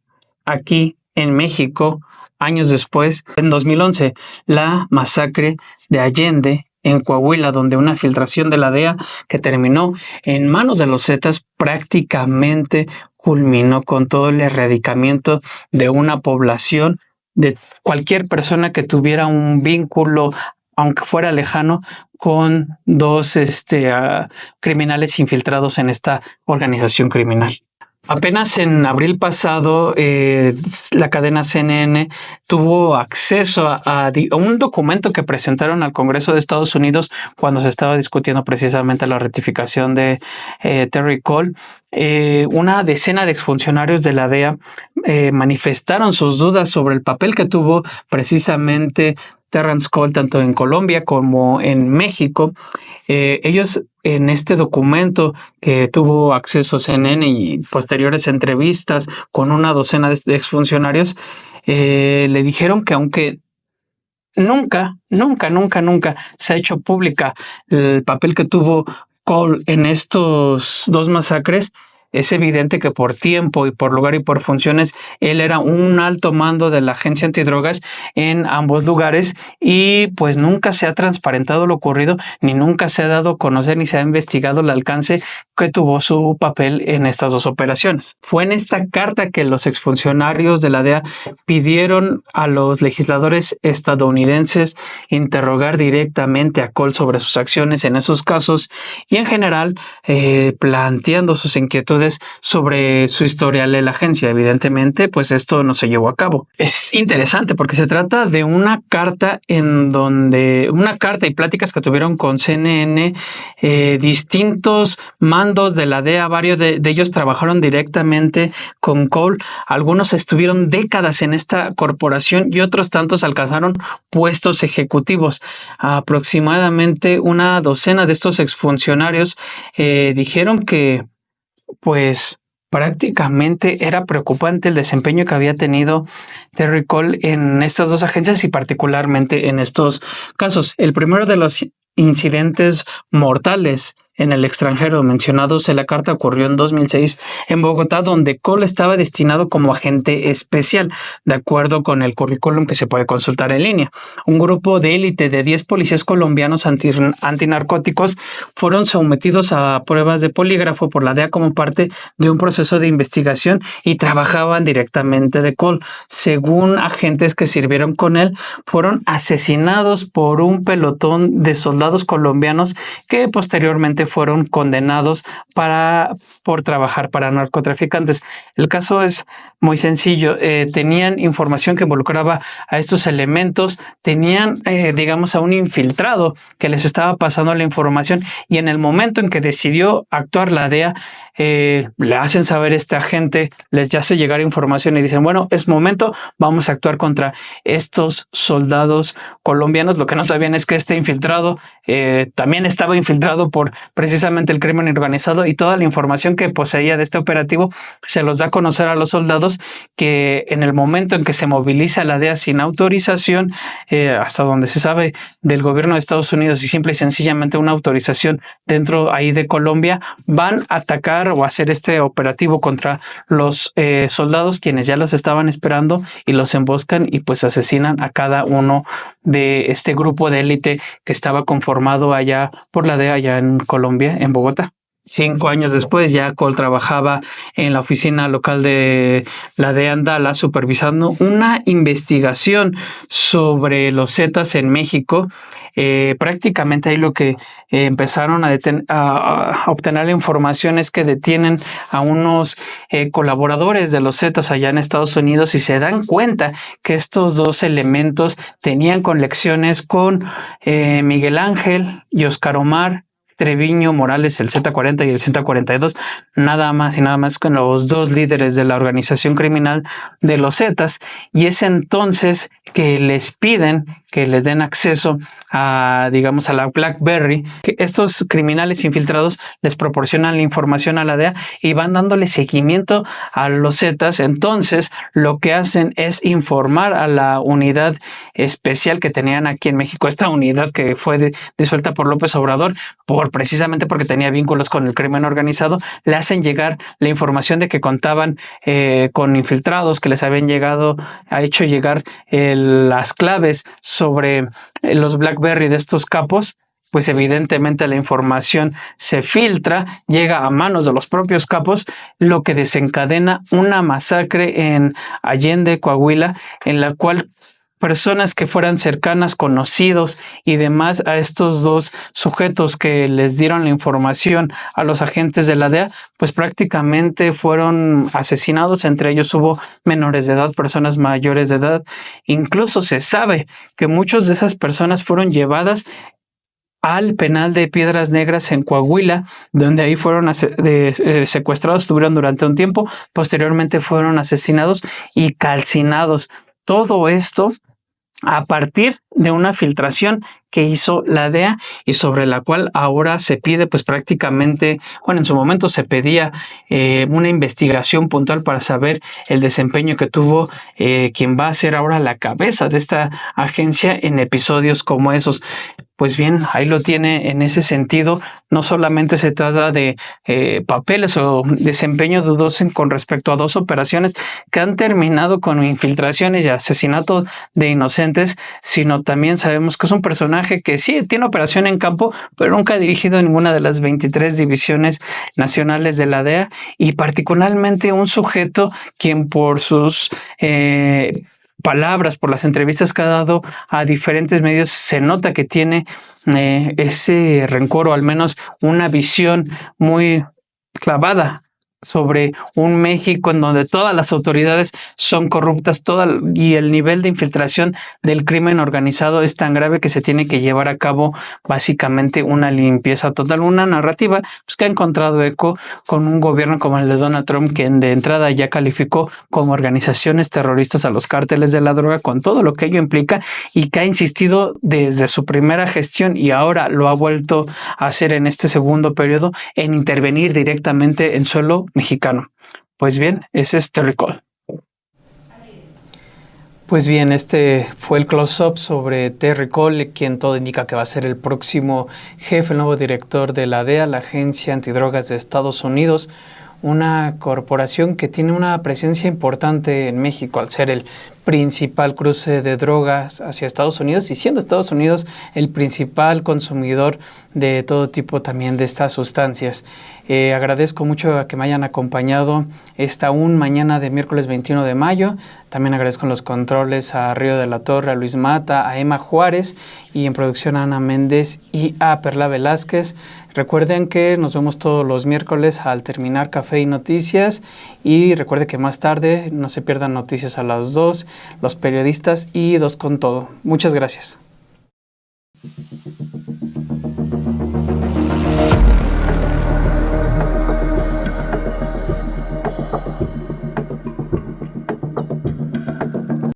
aquí en México años después, en 2011, la masacre de Allende en Coahuila, donde una filtración de la DEA que terminó en manos de los Zetas prácticamente culminó con todo el erradicamiento de una población, de cualquier persona que tuviera un vínculo, aunque fuera lejano, con dos criminales infiltrados en esta organización criminal. Apenas en abril pasado, la cadena CNN tuvo acceso a un documento que presentaron al Congreso de Estados Unidos cuando se estaba discutiendo precisamente la ratificación de Terry Cole. Una decena de exfuncionarios de la DEA manifestaron sus dudas sobre el papel que tuvo precisamente Terrence Cole tanto en Colombia como en México. Ellos, en este documento que tuvo acceso CNN y posteriores entrevistas con una docena de exfuncionarios, le dijeron que aunque nunca se ha hecho pública el papel que tuvo Cole en estos dos masacres, es evidente que por tiempo y por lugar y por funciones, él era un alto mando de la agencia antidrogas en ambos lugares, y pues nunca se ha transparentado lo ocurrido, ni nunca se ha dado a conocer ni se ha investigado el alcance que tuvo su papel en estas dos operaciones. Fue en esta carta que los exfuncionarios de la DEA pidieron a los legisladores estadounidenses interrogar directamente a Cole sobre sus acciones en esos casos y en general planteando sus inquietudes sobre su historial en la agencia. Evidentemente, pues esto no se llevó a cabo. Es interesante porque se trata de una carta y pláticas que tuvieron con CNN, distintos mandos de la DEA. Varios de ellos trabajaron directamente con Cole. Algunos estuvieron décadas en esta corporación y otros tantos alcanzaron puestos ejecutivos. Aproximadamente una docena de estos exfuncionarios dijeron que pues prácticamente era preocupante el desempeño que había tenido Terry Cole en estas dos agencias y particularmente en estos casos. El primero de los incidentes mortales en el extranjero mencionados en la carta ocurrió en 2006 en Bogotá, donde Cole estaba destinado como agente especial, de acuerdo con el currículum que se puede consultar en línea. Un grupo de élite de 10 policías colombianos antinarcóticos fueron sometidos a pruebas de polígrafo por la DEA como parte de un proceso de investigación y trabajaban directamente de Cole. Según agentes que sirvieron con él, fueron asesinados por un pelotón de soldados colombianos que posteriormente fueron condenados por trabajar para narcotraficantes. El caso es muy sencillo. Tenían información que involucraba a estos elementos, tenían, digamos, a un infiltrado que les estaba pasando la información, y en el momento en que decidió actuar la DEA, le hacen saber a este agente, les hace llegar información y dicen, bueno, es momento, vamos a actuar contra estos soldados colombianos. Lo que no sabían es que este infiltrado también estaba infiltrado por precisamente el crimen organizado, y toda la información que poseía de este operativo se los da a conocer a los soldados, que en el momento en que se moviliza la DEA sin autorización, hasta donde se sabe del gobierno de Estados Unidos, y simple y sencillamente una autorización dentro ahí de Colombia, van a atacar o hacer este operativo contra los soldados, quienes ya los estaban esperando, y los emboscan y pues asesinan a cada uno de este grupo de élite que estaba conformado allá por la DEA allá en Colombia, en Bogotá. 5 años después, ya Cole trabajaba en la oficina local de la DEA en Dallas, supervisando una investigación sobre los Zetas en México. Prácticamente ahí lo que empezaron a obtener la información es que detienen a unos colaboradores de los Zetas allá en Estados Unidos, y se dan cuenta que estos dos elementos tenían conexiones con Miguel Ángel y Oscar Omar Treviño Morales, el Z40 y el Z42, nada más y nada más con los dos líderes de la organización criminal de los Zetas, y es entonces que les piden que les den acceso a, digamos, a la BlackBerry, que estos criminales infiltrados les proporcionan la información a la DEA y van dándole seguimiento a los Zetas. Entonces, lo que hacen es informar a la unidad especial que tenían aquí en México, esta unidad que fue disuelta por López Obrador, precisamente porque tenía vínculos con el crimen organizado. Le hacen llegar la información de que contaban con infiltrados, que les habían hecho llegar las claves sobre los BlackBerry de estos capos. Pues evidentemente la información se filtra, llega a manos de los propios capos, lo que desencadena una masacre en Allende, Coahuila, en la cual personas que fueran cercanas, conocidos y demás a estos dos sujetos que les dieron la información a los agentes de la DEA, pues prácticamente fueron asesinados. Entre ellos hubo menores de edad, personas mayores de edad. Incluso se sabe que muchas de esas personas fueron llevadas al penal de Piedras Negras en Coahuila, donde ahí fueron secuestrados, estuvieron durante un tiempo, posteriormente fueron asesinados y calcinados. Todo esto a partir de una filtración que hizo la DEA, y sobre la cual ahora se pide, pues prácticamente, bueno, en su momento se pedía una investigación puntual para saber el desempeño que tuvo quien va a ser ahora la cabeza de esta agencia en episodios como esos. Pues bien, ahí lo tiene. En ese sentido, no solamente se trata de papeles o desempeño dudoso con respecto a dos operaciones que han terminado con infiltraciones y asesinato de inocentes, sino también sabemos que es un personaje que sí tiene operación en campo, pero nunca ha dirigido ninguna de las 23 divisiones nacionales de la DEA, y particularmente un sujeto quien por sus palabras, por las entrevistas que ha dado a diferentes medios, se nota que tiene ese rencor, o al menos una visión muy clavada sobre un México en donde todas las autoridades son corruptas, y el nivel de infiltración del crimen organizado es tan grave que se tiene que llevar a cabo básicamente una limpieza total, una narrativa pues, que ha encontrado eco con un gobierno como el de Donald Trump, que de entrada ya calificó como organizaciones terroristas a los cárteles de la droga, con todo lo que ello implica, y que ha insistido desde su primera gestión, y ahora lo ha vuelto a hacer en este segundo periodo, en intervenir directamente en suelo mexicano. Pues bien, ese es Terry Cole. Pues bien, este fue el close-up sobre Terry Cole, quien todo indica que va a ser el próximo jefe, el nuevo director de la DEA, la Agencia Antidrogas de Estados Unidos, una corporación que tiene una presencia importante en México al ser el principal cruce de drogas hacia Estados Unidos y siendo Estados Unidos el principal consumidor de todo tipo también de estas sustancias. Agradezco mucho a que me hayan acompañado esta mañana de miércoles 21 de mayo. También agradezco en los controles a Río de la Torre, a Luis Mata, a Emma Juárez y en producción a Ana Méndez y a Perla Velázquez. Recuerden que nos vemos todos los miércoles al terminar Café y Noticias y recuerden que más tarde no se pierdan noticias a las 2, los periodistas y 2 con todo. Muchas gracias.